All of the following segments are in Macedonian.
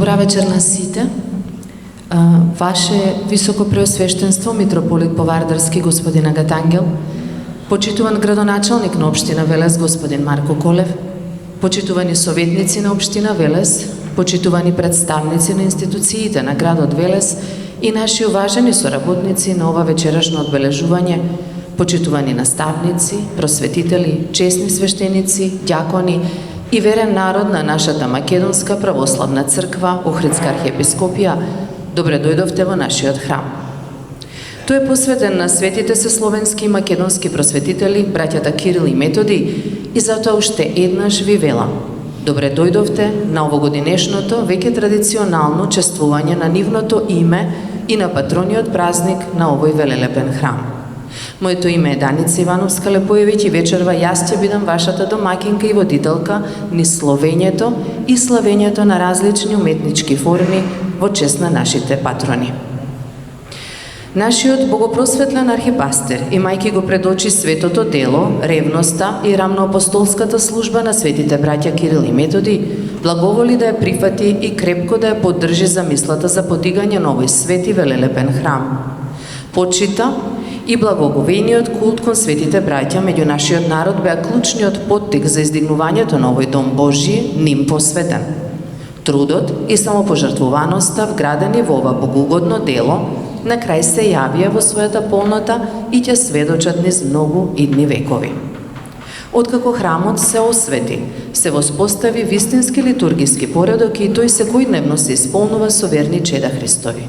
Добра вечер на сите. Ваше Високопреосвештенство, митрополит Повардарски господин Агатангел, почитуван градоначалник на општина Велес господин Марко Колев, почитувани советници на општина Велес, почитувани представници на институциите на градот Велес и наши уважени соработници на ова вечерашно одбележување, почитувани наставници, просветители, чесни свештеници, ѓакони и верен народ на нашата Македонска православна црква, Охридска архиепископија, добре дојдовте во нашиот храм. Тој е посветен на светите се словенски и македонски просветители, браќата Кирил и Методи, и затоа уште еднаш ви велам: добре дојдовте на овогодинешното, веќе традиционално чествување на нивното име и на патрониот празник на овој велелепен храм. Моето име е Даница Ивановска Лепоевиќ и вечерва јас ќе бидам вашата домакинка и водителка низ словењето и славењето на различни уметнички форми во чест на нашите патрони. Нашиот богопросветлен архипастир, имајќи го пред очи светото дело, ревноста и рамноапостолската служба на светите браќа Кирил и Методи, благоволи да ја прифати и крепко да ја поддржи замислата за подигање на овој свет и велелепен храм. Почита и благоговениот култ кон светите браќа меѓу нашиот народ беа клучниот поттик за издигнувањето на овој дом Божји, ним посветен. Трудот и самопожртвуваноста вградени во ова богоугодно дело на крај се јавија во својата полнота и ќе сведочат низ многу идни векови. Откако храмот се освети, се воспостави вистински литургиски поредок и тој секојдневно се исполнува со верни чеда Христови.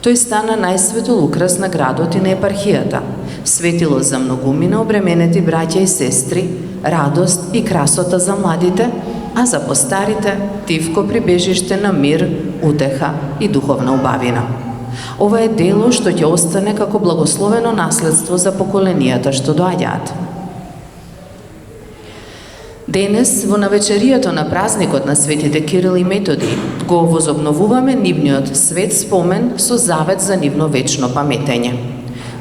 Тој стана најсветол украс на градот и на епархијата, светило за многумина обременети браќа и сестри, радост и красота за младите, а за постарите тивко прибежиште на мир, утеха и духовна убавина. Ова е дело што ќе остане како благословено наследство за поколенијата што доаѓаат. Денес, во навечерието на празникот на светите Кирил и Методи, го возобновуваме нивниот свет спомен со завет за нивно вечно паметење.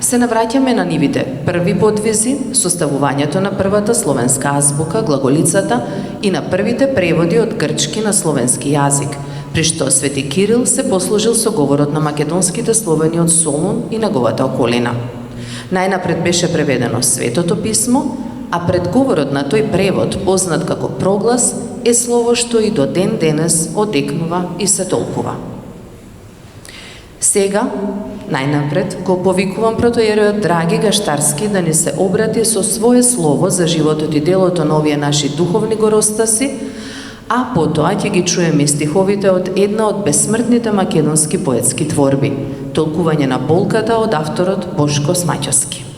Се навраќаме на нивите први подвизи, составувањето на првата словенска азбука, глаголицата и на првите преводи од грчки на словенски јазик, при што свети Кирил се послужил со говорот на македонските словени од Солун и неговата околина. Најнапред беше преведено Светото писмо, а предговорот на тој превод, познат како проглас, е слово што и до ден денес одекнува и се толкува. Сега, најнапред, го повикувам протоиереот Драги Гаштарски да ни се обрати со свое слово за животот и делото на овие наши духовни горостаси, а потоа ќе ги чуеме стиховите од една од бесмртните македонски поетски творби, толкување на болката од авторот Бошко Смаќовски.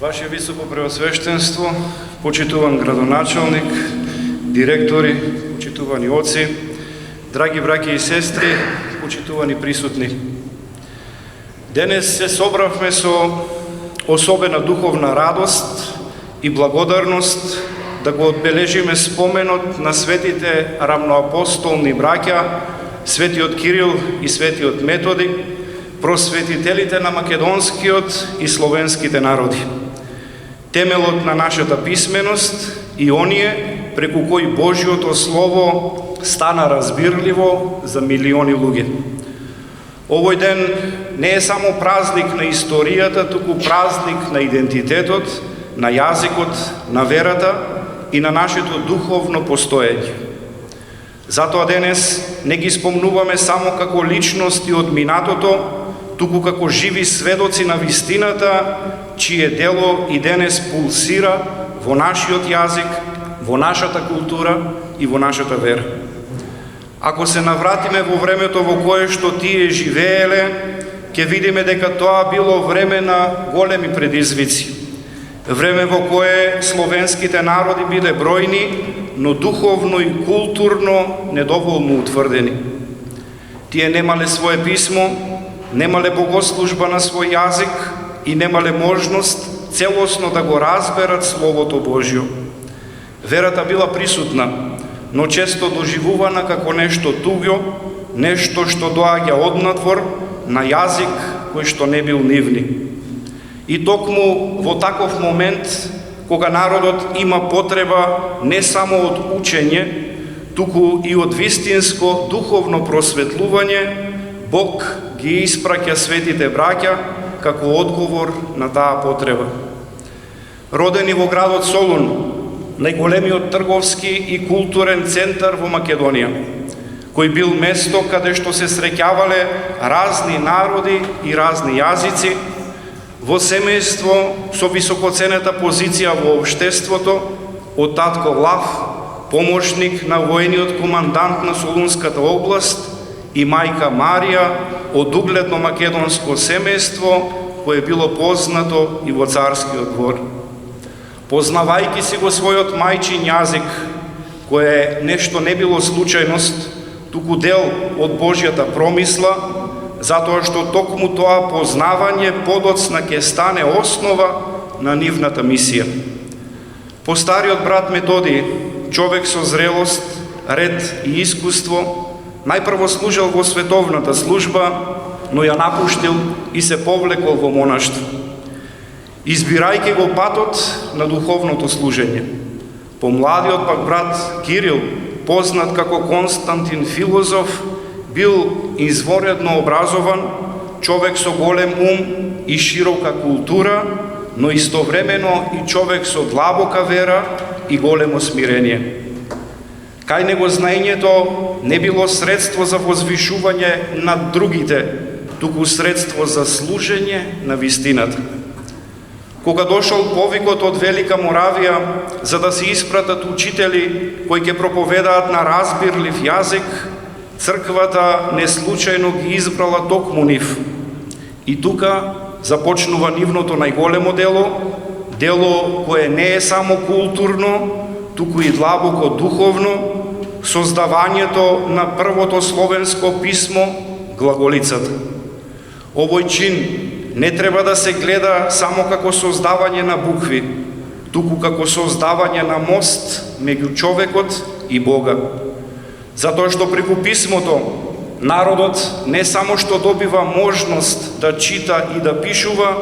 Ваше Високопреосвештенство, почитуван градоначалник, директори, почитувани оци, драги браќи и сестри, почитувани присутни. Денес се собравме со особена духовна радост и благодарност да го одбележиме споменот на светите рамноапостолни браќа, светиот Кирил и светиот Методи, просветителите на македонскиот и словенските народи. Темелот на нашата писменост и оние преку кои Божјото Слово стана разбирливо за милиони луѓе. Овој ден не е само празник на историјата, туку празник на идентитетот, на јазикот, на верата и на нашето духовно постоење. Затоа денес не ги спомнуваме само како личности од минатото, туку како живи сведоци на вистината, чие дело и денес пулсира во нашиот јазик, во нашата култура и во нашата вера. Ако се навратиме во времето во кое што тие живееле, ќе видиме дека тоа било време на големи предизвици. Време во кое словенските народи биле бројни, но духовно и културно недоволно утврдени. Тие немале свое писмо, немале богослужба на свој јазик и немале можност целосно да го разберат Словото Божјо. Верата била присутна, но често доживувана како нешто туѓо, нешто што доаѓа однадвор на јазик кој што не бил нивни. И токму во таков момент, кога народот има потреба не само од учење, туку и од вистинско духовно просветлување, Бог ги испраќа светите браќа како одговор на таа потреба. Родени во градот Солун, најголемиот трговски и културен центар во Македонија, кој бил место каде што се среќавале разни народи и разни јазици, во семејство со високоценета позиција во општеството, од татко Лав, помошник на воениот командант на Солунската област, и мајка Марија, од угледно македонско семејство, кое било познато и во царскиот двор. Познавајќи си го својот мајчин јазик, кое нешто не било случајност, туку дел од Божјата промисла, затоа што токму тоа познавање подоцна ќе стане основа на нивната мисија. Постариот брат Методи, човек со зрелост, ред и искуство, најпрво служел во световната служба, но ја напуштил и се повлекол во монаштво, избирајќи го патот на духовното служење. Помладиот пак брат Кирил, познат како Константин филозоф, бил изворедно образован, човек со голем ум и широка култура, но истовремено и човек со длабока вера и големо смирение. Кај него знаењето не било средство за возвишување над другите, туку средство за служење на вистината. Кога дошол повикот од Велика Моравија за да се испратат учители кои ќе проповедаат на разбирлив јазик, црквата неслучајно ги избрала токму нив. И тука започнува нивното најголемо дело кое не е само културно, туку и длабоко духовно, создавањето на првото словенско писмо, глаголицата. Овој чин не треба да се гледа само како создавање на букви, туку како создавање на мост меѓу човекот и Бога. Затоа што преку писмото народот не само што добива можност да чита и да пишува,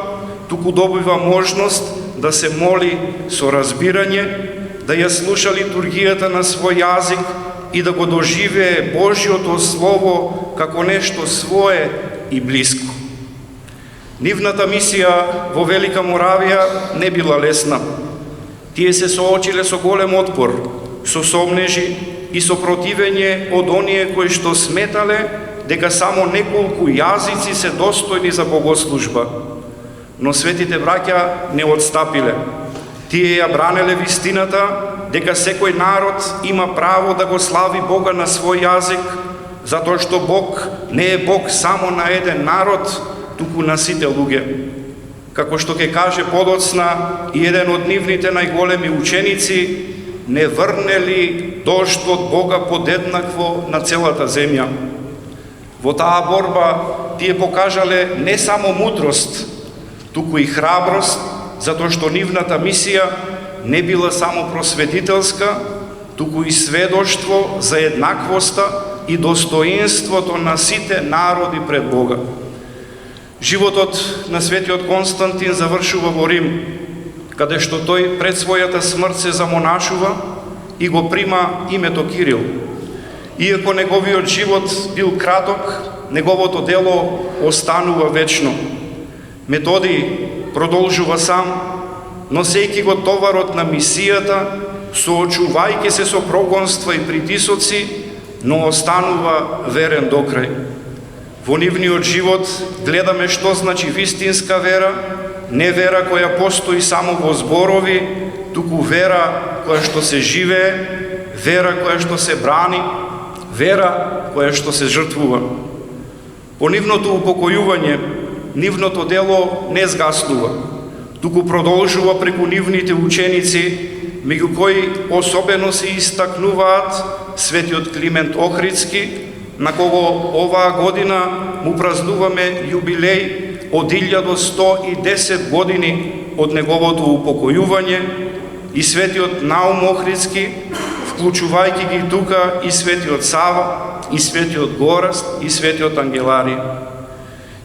туку добива можност да се моли со разбирање, да ја слуша литургијата на свој јазик и да го доживее Божјото Слово како нешто свое и блиско. Нивната мисија во Велика Моравија не била лесна. Тие се соочиле со голем отпор, со сомнежи и со противење од оние кои што сметале дека само неколку јазици се достојни за богослужба. Но светите браќа не отстапиле. Тие ја бранеле вистината дека секој народ има право да го слави Бога на свој јазик, затоа што Бог не е Бог само на еден народ, туку на сите луѓе. Како што ќе каже подоцна и еден од нивните најголеми ученици, не врнели дожд од Бога подеднакво на целата земја. Во таа борба тие покажале не само мудрост, туку и храброст, затоа што нивната мисија не била само просветителска, туку и сведоштво за еднаквоста и достоинството на сите народи пред Бога. Животот на светиот Константин завршува во Рим, каде што тој пред својата смрт се замонашува и го прима името Кирил. Иако неговиот живот бил краток, неговото дело останува вечно. Методи продолжува сам, носејќи го товарот на мисијата, соочувајќи се со прогонства и притисоци, но останува верен до крај. Во нивниот живот гледаме што значи вистинска вера, не вера која постои само во зборови, туку вера која што се живее, вера која што се брани, вера која што се жртвува. По нивното упокојување, нивното дело не згаснува, туку продолжува преку нивните ученици, меѓу кои особено се истакнуваат светиот Климент Охридски, на кого оваа година му празнуваме јубилеј од 1110 години од неговото упокојување, и светиот Наум Охридски, вклучувајќи ги тука и светиот Сава, и светиот Гораст, и светиот Ангеларија.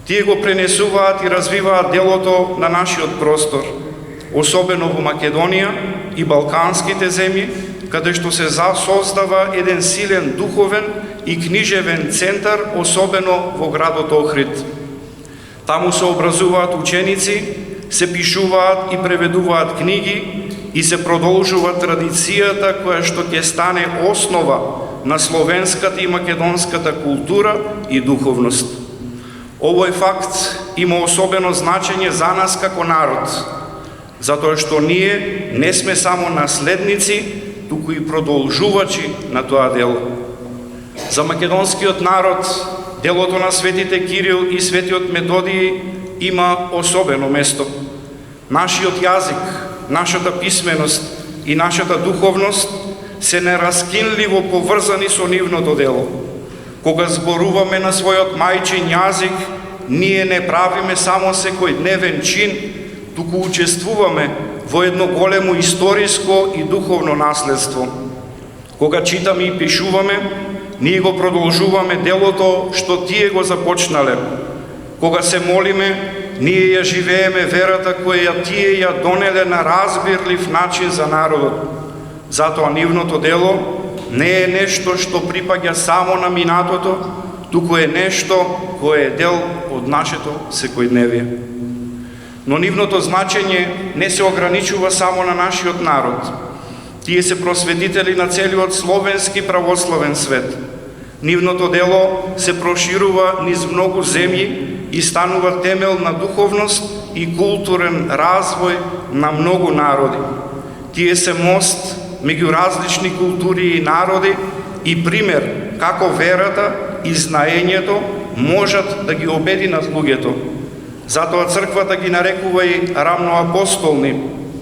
Тие го пренесуваат и развиваат делото на нашиот простор, особено во Македонија и Балканските земји, каде што се создава еден силен духовен и книжевен центар, особено во градот Охрид. Таму се образуваат ученици, се пишуваат и преведуваат книги и се продолжува традицијата која што ќе стане основа на словенската и македонската култура и духовност. Овој факт има особено значење за нас како народ, затоа што ние не сме само наследници, туку и продолжувачи на тоа дело. За македонскиот народ делото на светите Кирил и светиот Методиј има особено место. Нашиот јазик, нашата писменост и нашата духовност се нераскинливо поврзани со нивното дело. Кога зборуваме на својот мајчин јазик, ние не правиме само секојдневен чин, туку учествуваме во едно големо историско и духовно наследство. Кога читаме и пишуваме, ние го продолжуваме делото што тие го започнале. Кога се молиме, ние ја живееме верата која тие ја донеле на разбирлив начин за народот. Затоа нивното дело не е нешто што припаѓа само на минатото, туку е нешто кое е дел од нашето секојдневие. Но нивното значење не се ограничува само на нашиот народ. Тие се просветители на целиот словенски православен свет. Нивното дело се проширува низ многу земји и станува темел на духовност и културен развој на многу народи. Тие се мост меѓу различни култури и народи и пример како верата и знаењето можат да ги обединат луѓето. Затоа црквата ги нарекува и рамноапостолни,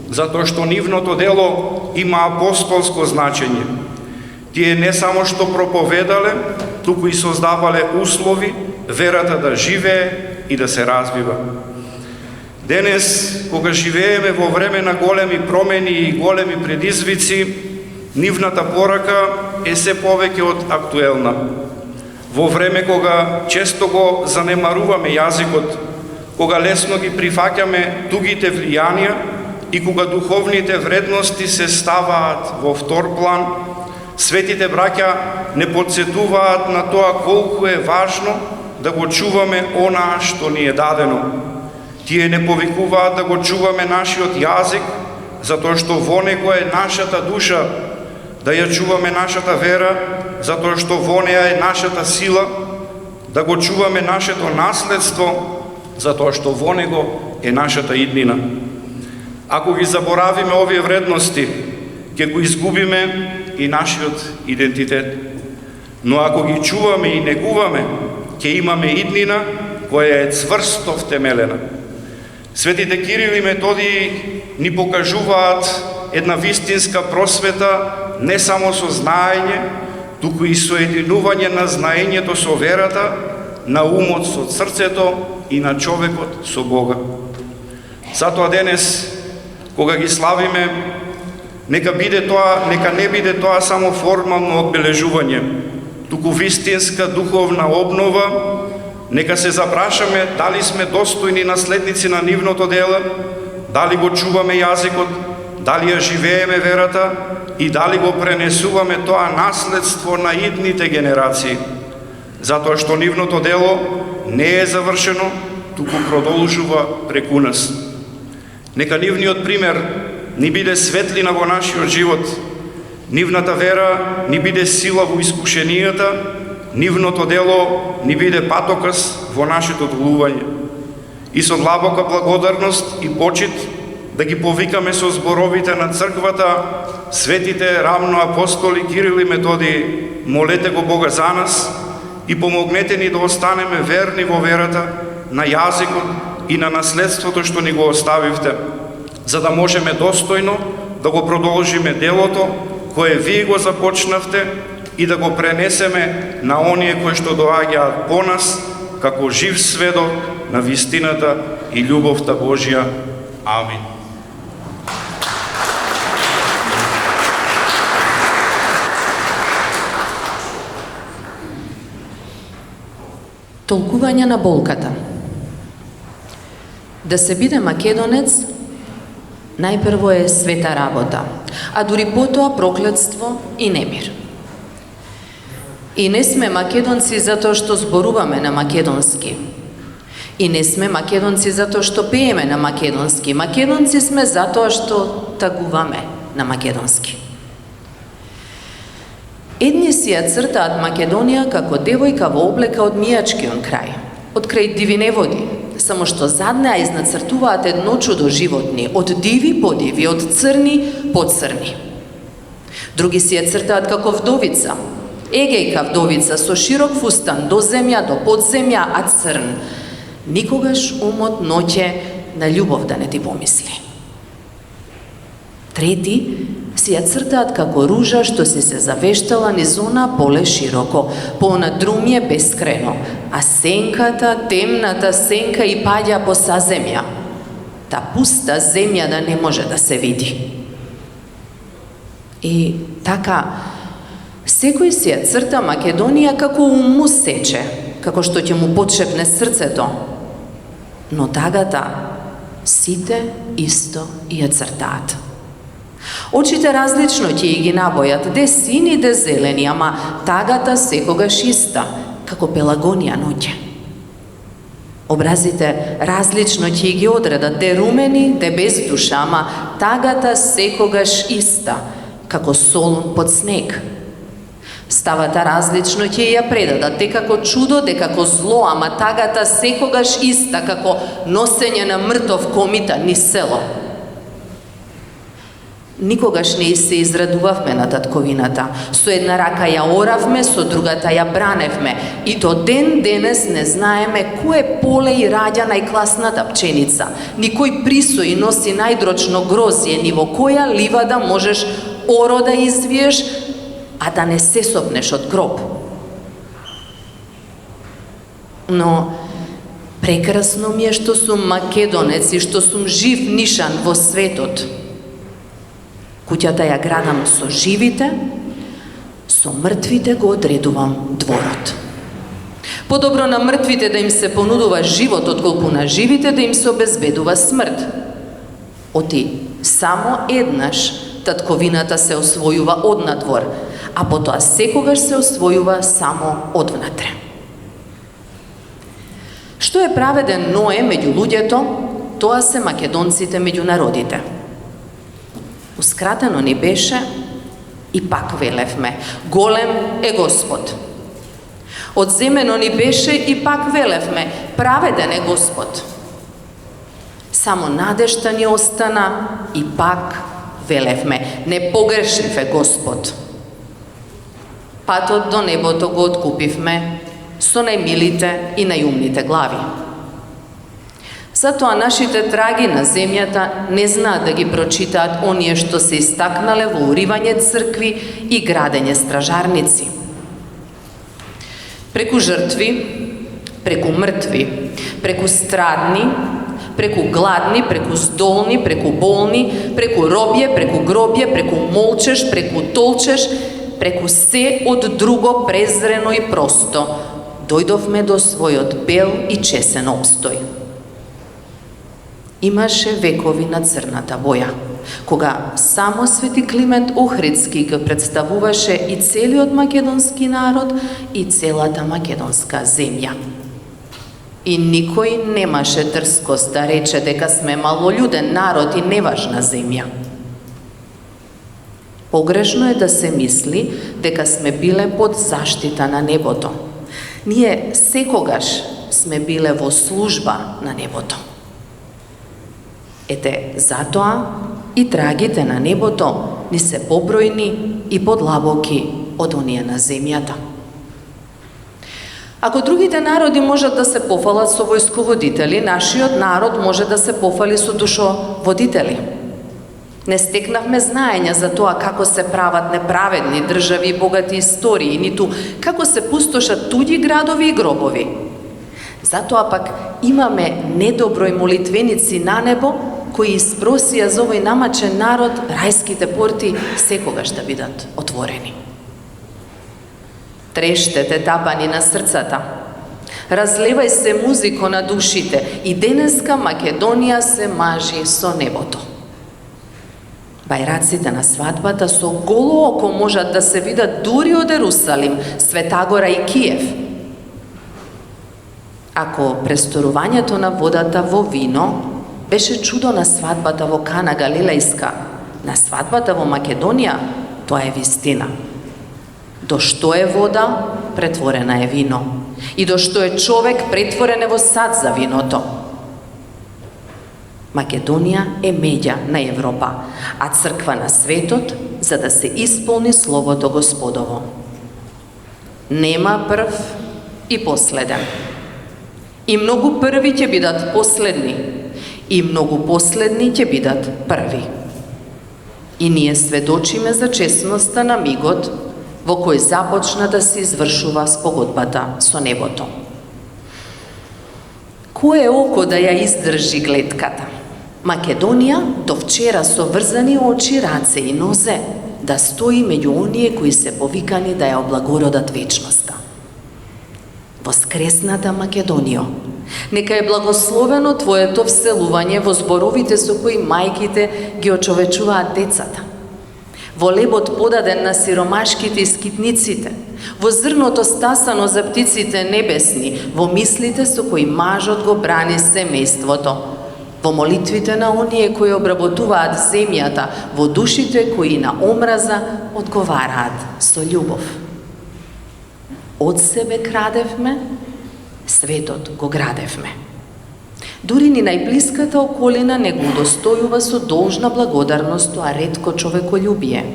затоа што нивното дело има апостолско значење. Тие не само што проповедале, туку и создавале услови верата да живее и да се развива. Денес, кога живееме во време на големи промени и големи предизвици, нивната порака е се повеќе од актуелна. Во време кога често го занемаруваме јазикот, кога лесно ги прифаќаме тугите влијанија и кога духовните вредности се ставаат во втор план, светите браќа не подсетуваат на тоа колку е важно да го чуваме онаа што ни е дадено. Тие не повикуваат да го чуваме нашиот јазик, затоа што во него е нашата душа, да ја чуваме нашата вера, затоа што во неа е нашата сила, да го чуваме нашето наследство, затоа што во него е нашата иднина. Ако ги заборавиме овие вредности, ќе го изгубиме и нашиот идентитет. Но ако ги чуваме и негуваме, ќе имаме иднина која е цврсто втемелена. Светите Кирил и Методиј ни покажуваат една вистинска просвета не само со знаење, туку и со единување на знаењето со верата, на умот со срцето и на човекот со Бога. Затоа денес, кога ги славиме, нека не биде тоа само формално одбележување, туку вистинска духовна обнова. Нека се запрашаме дали сме достојни наследници на нивното дело, дали го чуваме јазикот, дали ја живееме верата и дали го пренесуваме тоа наследство на идните генерации. Затоа што нивното дело не е завршено, туку продолжува преку нас. Нека нивниот пример ни биде светлина во нашиот живот, нивната вера ни биде сила во искушенијата, нивното дело ни биде патокас во нашето долување. И со длабока благодарност и почит да ги повикаме со зборовите на црквата светите рамноапостоли Кирил и Методиј, молете го Бога за нас и помогнете ни да останеме верни во верата, на јазикот и на наследството што ни го оставивте, за да можеме достојно да го продолжиме делото кое вие го започнавте и да го пренесеме на оние кои што доаѓаат по нас, како жив сведок на вистината и љубовта Божја. Амин. Толкување на болката. Да се биде македонец, најпрво е света работа, а дури потоа проклетство и немир. И не сме македонци затоа што зборуваме на македонски. И не сме македонци затоа што пееме на македонски. Македонци сме затоа што тагуваме на македонски. Едни си ја цртаат Македонија како девојка во облека од мијачкион крај, од крај дивине води, само што зад неа изнацртуваат едно чудо животни, од диви по диви, од црни по црни. Други си ја цртаат како вдовица, егејка вдовица со широк фустан до земја, до подземја, а црн. Никогаш умот ноќе на љубов да не ти помисли. Трети си ја цртаат како ружа што си се завештала низ она поле широко, по она друмје бескрено, а сенката, темната сенка и паѓа по саземја. Та пуста земја да не може да се види. И така, секој си ја црта Македонија како уму сече, како што ќе му потшепне срцето. Но тагата сите исто ја цртаат. Очите различно ќе ги набојат, де сини, де зелени, ама тагата секогаш иста, како пелагонија ноќе. Образите различно ќе ги одредат, де румени, де без душа, ама тагата секогаш иста, како сол под снег. Ставата различно ќе ја предадат, де како чудо, де како зло, ама тагата секогаш иста, како носење на мртов комита низ село. Никогаш не се израдувавме на татковината. Со една рака ја оравме, со другата ја браневме. И до ден денес не знаеме кое поле и раѓа најкласната пченица, ни кој присој носи најдрочно грозје, ни во која ливада можеш оро да извиеш, а да не се сопнеш од гроб. Но прекрасно ми е што сум македонец и што сум жив нишан во светот. Куќата ја градам со живите, со мртвите го одредувам дворот. Подобро на мртвите да им се понудува живот, отколку на живите да им се обезбедува смрт. Оти само еднаш татковината се освојува однадвор, а потоа секогаш се освојува само одвнатре. Што е праведен Ное меѓу луѓето, тоа се македонците меѓу народите. Ускратено ни беше и пак велевме, голем е Господ. Одземено ни беше и пак велевме, праведен е Господ. Само надежта ни остана и пак велевме, непогрешлив е Господ. Патот до небото го откупивме со најмилите и најумните глави. Затоа нашите траги на земјата не знаат да ги прочитаат оние што се истакнале во уривање цркви и градење стражарници. Преку жртви, преку мртви, преку страдни, преку гладни, преку здолни, преку болни, преку робје, преку гробје, преку молчеш, преку толчеш, преку се од друго презрено и просто, дојдовме до својот бел и чесен обстој. Имаше векови на црната боја, кога само свети Климент Охридски го представуваше и целиот македонски народ и целата македонска земја. И никој немаше дрскост да рече дека сме малолюден народ и неважна земја. Погрешно е да се мисли дека сме биле под заштита на небото. Ние секогаш сме биле во служба на небото. Ете, затоа и трагите на небото ни се побројни и подлабоки од оние на земјата. Ако другите народи можат да се пофалат со војсководители, нашиот народ може да се пофали со душоводители. Не стекнавме знаења за тоа како се прават неправедни држави и богати истории, ниту како се пустошат туѓи градови и гробови. Затоа пак имаме недоброј молитвеници на небо, кои испросија за овој намачен народ рајските порти секогаш да бидат отворени. Трештете тапани на срцата. Разлевај се музико на душите и денеска Македонија се мажи со небото. Бајраците на свадбата со голо око можат да се видат дури од Ерусалим, Светагора и Киев. Ако престорувањето на водата во вино беше чудо на свадбата во Кана Галилејска, на свадбата во Македонија тоа е вистина. До што е вода, претворена е вино. И до што е човек, претворен е во сад за виното. Македонија е меѓа на Европа, а црква на светот, за да се исполни Словото Господово. Нема прв и последен. И многу први ќе бидат последни, и многу последни ќе бидат први. И ние сведочиме за честноста на мигот во кој започна да се извршува спогодбата со небото. Кое око да ја издржи гледката? Македонија до вчера со врзани очи, раце и нозе да стои меѓу оние кои се повикани да ја облагородат вечноста. Воскресната Македонијо, нека е благословено Твоето вселување во зборовите со кои мајките ги очовечуваат децата, во лебот подаден на сиромашките и скитниците, во зрното стасано за птиците небесни, во мислите со кои мажот го брани семејството, во молитвите на оние кои обработуваат земјата, во душите кои на омраза одговараат со љубов. Од себе крадевме, светот го градевме. Дури ни најблиската околина не го удостојува со должна благодарност тоа ретко човеколюбие.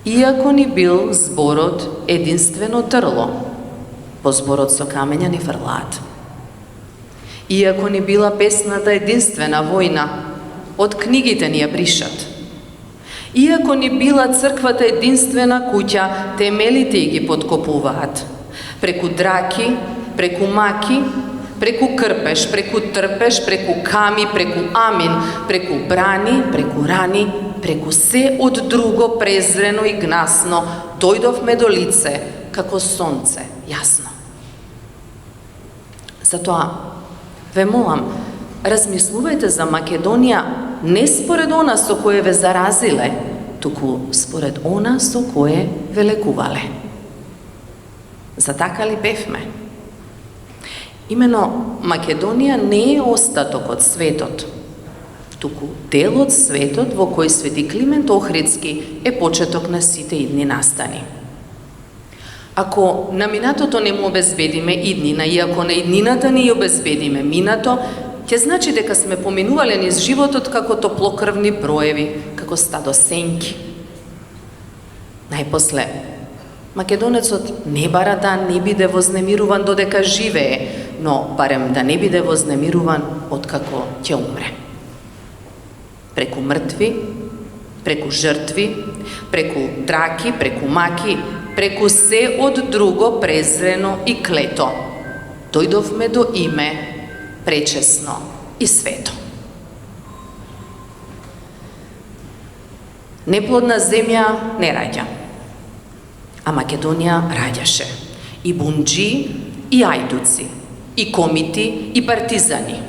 Иако ни бил зборот единствено трло, по зборот со камења не фрлаат. Иако ни била песната единствена војна, од книгите ни ја бришат. Иако ни била црквата единствена куќа, темелите ги подкопуваат. Преку драки, преку маки, преку крпеш, преку трпеш, преку ками, преку амин, преку брани, преку рани, преку се од друго презрено и гнасно, дојдовме до лице, како сонце, јасно. Затоа, ве молам, размислувајте за Македонија не според она со кое ве заразиле, туку според она со кое ве лекувале. За така ли бевме? Имено, Македонија не е остаток од светот, туку дел од светот во кој свети Климент Охридски е почеток на сите идни настани. Ако на минатото не му обезбедиме иднина, и ако на иднината не ја обезбедиме минато, ќе значи дека сме поминувале низ животот како топлокрвни броеви, како стадо сенки. Најпосле, македонецот не бара да не биде вознемируван додека живее, но барем да не биде вознемируван откако ќе умре. Преку мртви, преку жртви, преку драки, преку маки, преку се од друго презрено и клето, дојдовме до име пречесно и свето. Неплодна земја не раѓа, а Македонија раѓаше и бунџи, и ајдуци, и комити, и партизани.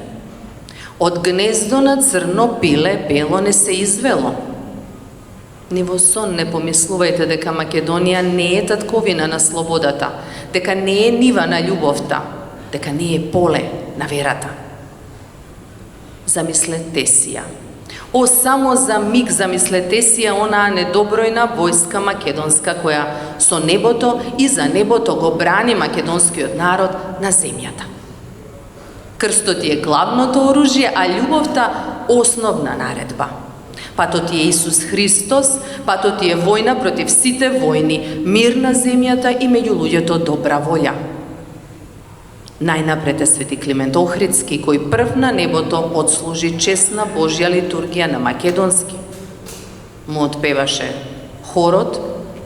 Од гнездо на црно пиле бело не се извело. Ни во сон не помислувајте дека Македонија не е татковина на слободата, дека не е нива на љубовта, дека не е поле на верата. Замислете си ја. О, само за миг замислете си ја онаа недобројна војска македонска која со небото и за небото го брани македонскиот народ на земјата. Крстот е главното оружје, а љубовта основна наредба. Патот е Исус Христос, патот е војна против сите војни, мир на земјата и меѓу луѓето добра волја. Најнапред е свети Климент Охридски, кој прв на небото отслужи честна Божја литургија на македонски. му отпеваше хорот,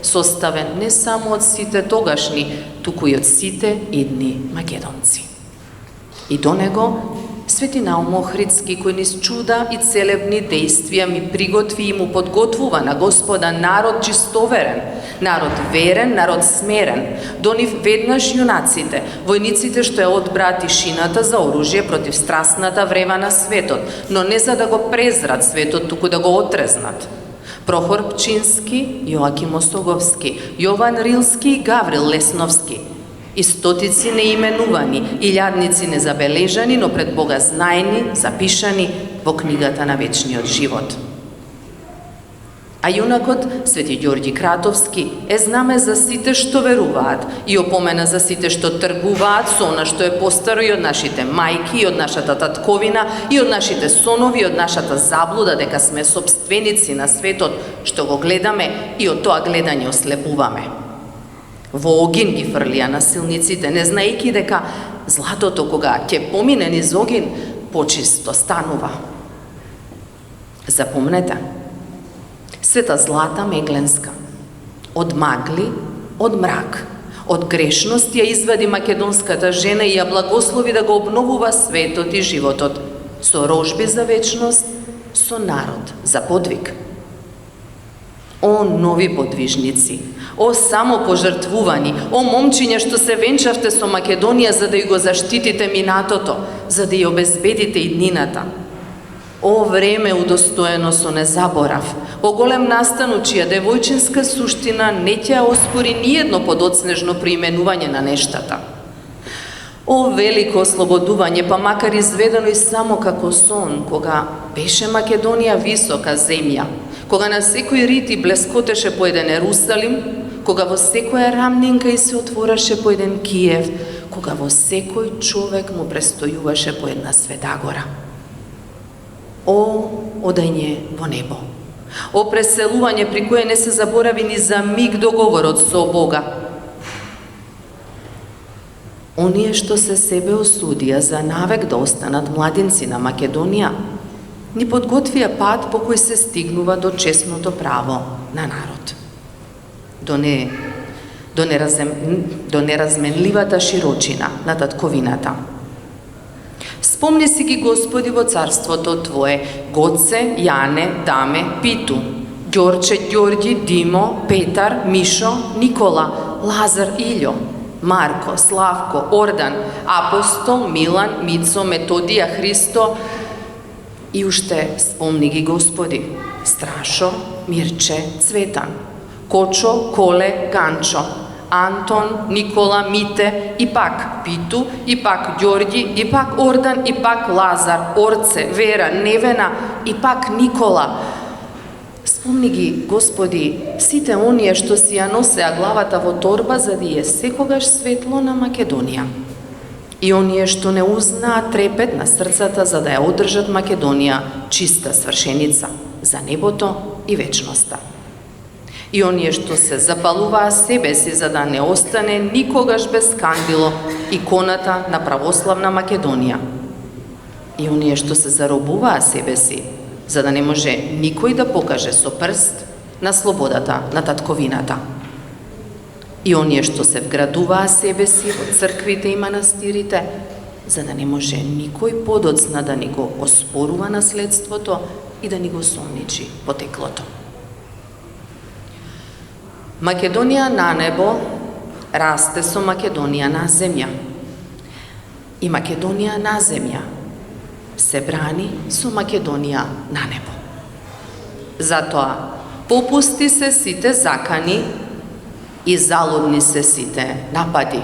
составен не само од сите тогашни, туку и од сите идни македонци. И до него Свети Наум Охридски, кој низ чуда и целебни действија ми приготви и му подготвува на Господа народ чистоверен, народ верен, народ смерен, до нив веднаш јунаците, војниците што ја одбраат тишината за оружје против страстната врева на светот, но не за да го презрат светот, туку да го отрезнат. Прохор Пчински, Јоаким Осоговски, Јован Рилски и Гаврил Лесновски, и стотици неименувани, илјадници незабележани, но пред Бога знаени, запишани во книгата на вечниот живот. А јунакот Свети Ѓорѓи Кратовски е знаме за сите што веруваат и опомена за сите што тргуваат со она што е постаро и од нашите мајки, и од нашата татковина, и од нашите сонови, и од нашата заблуда дека сме собственици на светот што го гледаме и од тоа гледање ослепуваме. Во огин ги фрлија насилниците, не знаејќи дека златото кога ќе помине низ огин, почисто станува. Запомнете, света злата мегленска, од магли, од мрак, од грешност ја извади македонската жена и ја благослови да го обновува светот и животот, со рожби за вечност, со народ за подвиг. О, нови подвижници, о, само пожртвувани, о, момчиња што се венчавте со Македонија за да ја го заштитите минатото, за да ја обезбедите иднината. О, време удостоено со незаборав, о, голем настан чија девојчинска суштина не ќе оспори ниедно подоцнежно приименување на нештата. О, велико ослободување, па макар изведено и само како сон, кога беше Македонија висока земја, кога на секој рити блескотеше по еден Ерусалим, кога во секоја рамнинка и се отвораше по еден Киев, кога во секој човек му престојуваше по една Света гора. О, одање во небо. О, преселување при кое не се заборави ни за миг договорот со Бога. Оние што се себе осудија за навек да останат младинци на Македонија, ни подготвија пат по кој се стигнува до честното право на народ. До неразменливата широчина на татковината. Спомни си ги, Господи, во царството Твое, Гоце, Јане, Даме, Питу, Ѓорче, Ѓорѓи, Димо, Петар, Мишо, Никола, Лазар, Илјо, Марко, Славко, Ордан, Апостол, Милан, Мицо, Методија, Христо, и уште спомни ги, Господи, Страшо, Мирче, Цветан, Кочо, Коле, Ганчо, Антон, Никола, Мите, и пак Питу, и пак Ѓорѓи, и пак Ордан, и пак Лазар, Орце, Вера, Невена, и пак Никола. Спомни ги, Господи, сите оние што си ја носеа главата во торба за да е секогаш светло на Македонија. И оние што не узнаат трепет на срцата за да ја одржат Македонија чиста свршеница за небото и вечноста. И оние што се запалуваа себе си за да не остане никогаш без кандило иконата на православна Македонија. И оние што се заробуваа себе си за да не може никој да покаже со прст на слободата на татковината. И оние што се вградуваа себе си во црквите и манастирите, за да не може никој подоцна да ни го оспорува наследството и да ни го сомничи потеклото. Македонија на небо расте со Македонија на земја. И Македонија на земја се брани со Македонија на небо. Затоа, попусти се сите закани и залудни се сите напади.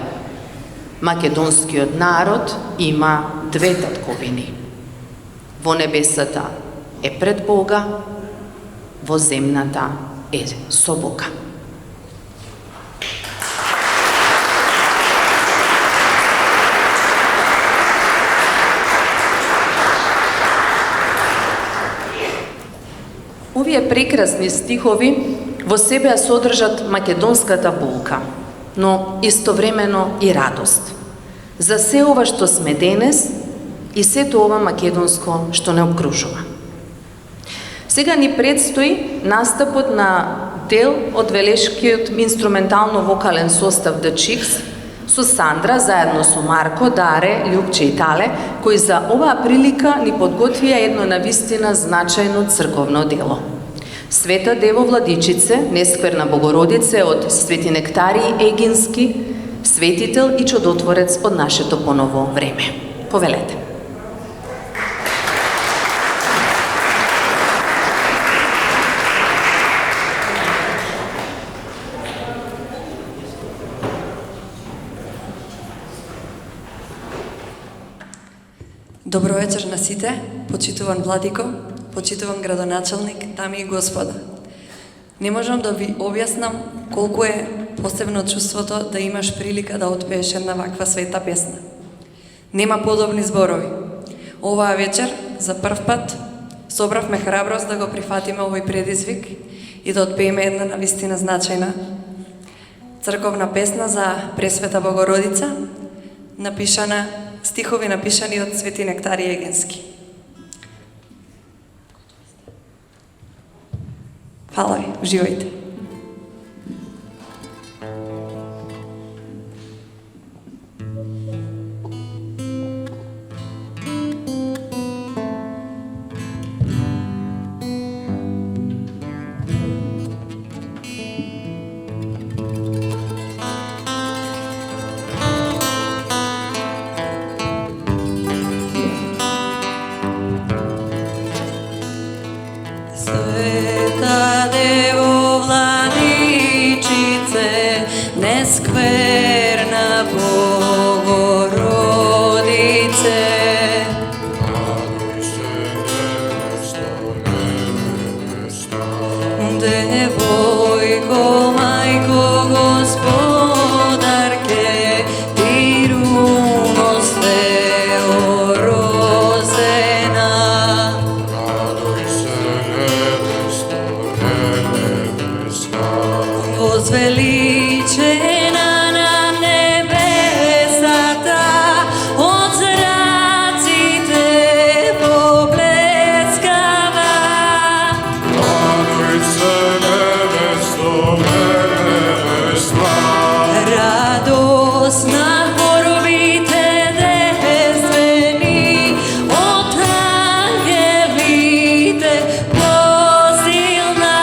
Македонскиот народ има две татковини. Во небесата е пред Бога, во земната е со Бога. Овие прекрасни стихови во себе ја содржат македонската болка, но истовремено и радост. За се ова што сме денес и сето ова македонско што не обкружува. Сега ни предстои настапот на дел од велешкиот инструментално-вокален состав The Chiefs со Сандра, заедно со Марко, Даре, Љупче и Тале, кои за оваа прилика ни подготвија едно навистина значајно црковно дело. Света Дево Владичице, Нескверна Богородице од Свети Нектарий Егински, светител и чудотворец од нашето поново време. Повелете. Добро вечер на сите, почитуван владико, почитуван градоначалник, дами и господа. Не можам да ви објаснам колку е посебно чувството да имаш прилика да отпееш една ваква света песна. Нема подобни зборови. Оваа вечер, за прв пат, собравме храброст да го прифатиме овој предизвик и да отпееме една навистина значајна црковна песна за Пресвета Богородица, стихови напишани од Свети Нектарий Егински. Фала ви, уживајте. Света Дево Владичице, Нескверна Богородице, Девојко, Мајко Господарке, ти руно све орозена, возвеличена на небесата, од зраците поблескава. Радосна хоровите девствени, од ангелите посилна.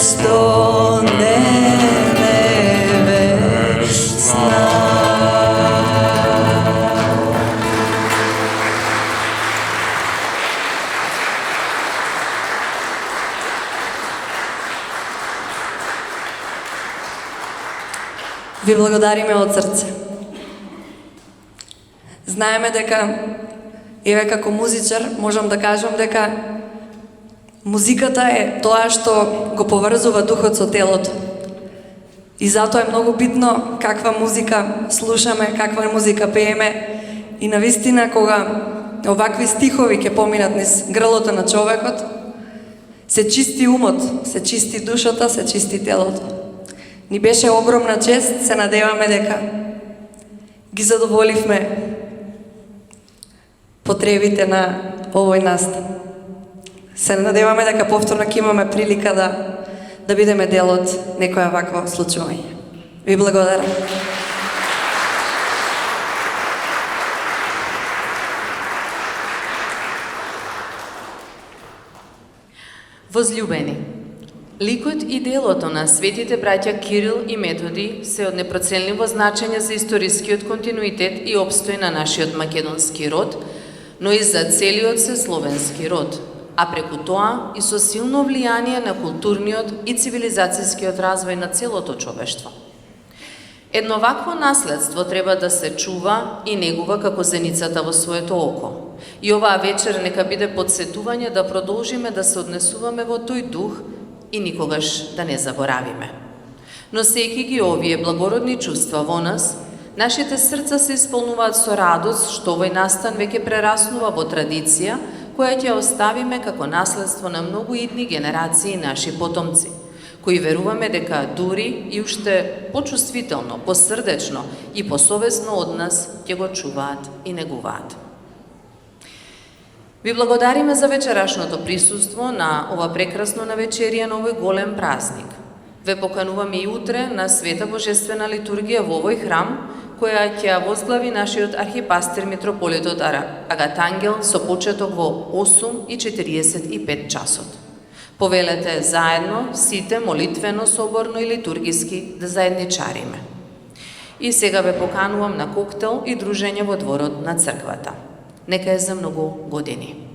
што не небесна. Ви благодариме од срце. Знаеме дека, еве како музичар, можам да кажам дека музиката е тоа што го поврзува духот со телото. И затоа е многу битно каква музика слушаме, каква музика пееме. И навистина, кога овакви стихови ќе поминат низ грлото на човекот, се чисти умот, се чисти душата, се чисти телото. Ни беше огромна чест, се надеваме дека ги задоволивме потребите на овој настан. Се надеваме дека повторно ќе имаме прилика да бидеме дел од некоја вакво случување. Ви благодарам. Возлюбени, ликот и делото на светите браќа Кирил и Методи се од непроценливо значење за историскиот континуитет и обстој на нашиот македонски род, но и за целиот словенски род, а преку тоа и со силно влијание на културниот и цивилизацијскиот развој на целото човештво. Едно вакво наследство треба да се чува и негува како зеницата во своето око. И оваа вечер нека биде подсетување да продолжиме да се однесуваме во тој дух и никогаш да не заборавиме. Носејќи ги овие благородни чувства во нас, нашите срца се исполнуваат со радост што овој настан веќе прераснува во традиција која ќе оставиме како наследство на многу идни генерации наши потомци, кои веруваме дека дури и уште почувствително, посрдечно и посовесно од нас ќе го чуваат и негуваат. Ви благодариме за вечерашното присуство на ова прекрасно навечерие на овој голем празник. Ве покануваме и утре на света божествена литургија во овој храм, која ќе ја возглави нашиот архипастир митрополитот Агатангел со почеток во 8:45 часот. Повелете заедно, сите молитвено, соборно и литургиски да заедничариме. И сега ве поканувам на коктел и дружење во дворот на црквата. Нека е за многу години.